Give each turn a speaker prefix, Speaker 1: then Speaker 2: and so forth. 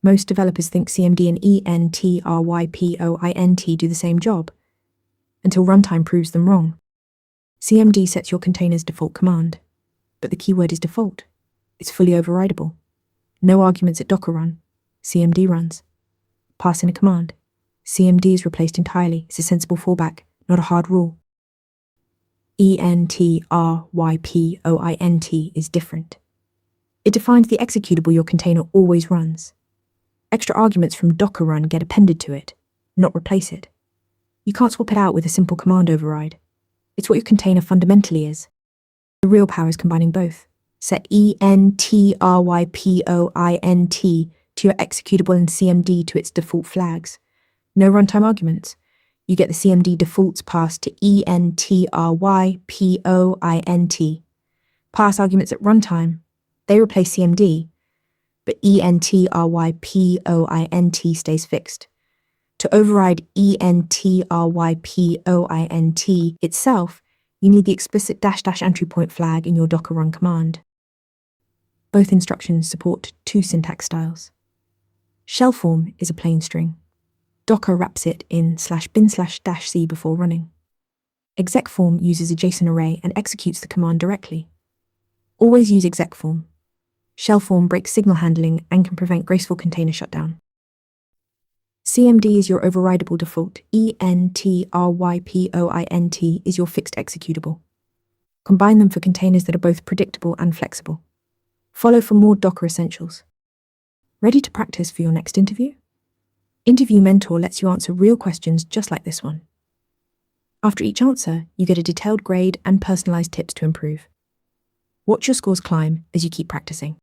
Speaker 1: Most developers think CMD and ENTRYPOINT do the same job, until runtime proves them wrong. CMD sets your container's default command, but the keyword is default. It's fully overridable. No arguments at Docker run. CMD runs. Pass in a command. CMD is replaced entirely. It's a sensible fallback, not a hard rule. ENTRYPOINT is different. It defines the executable your container always runs. Extra arguments from Docker run get appended to it, not replace it. You can't swap it out with a simple command override. It's what your container fundamentally is. The real power is combining both. Set ENTRYPOINT to your executable and CMD to its default flags. No runtime arguments. You get the CMD defaults passed to ENTRYPOINT. Pass arguments at runtime. They replace CMD, but ENTRYPOINT stays fixed. To override ENTRYPOINT itself, you need the explicit --entry point flag in your Docker run command. Both instructions support two syntax styles. Shell form is a plain string. Docker wraps it in /bin/-c before running. Exec form uses a JSON array and executes the command directly. Always use exec form. Shell form breaks signal handling and can prevent graceful container shutdown. CMD is your overridable default. ENTRYPOINT is your fixed executable. Combine them for containers that are both predictable and flexible. Follow for more Docker essentials. Ready to practice for your next interview? Interview Mentor lets you answer real questions just like this one. After each answer, you get a detailed grade and personalized tips to improve. Watch your scores climb as you keep practicing.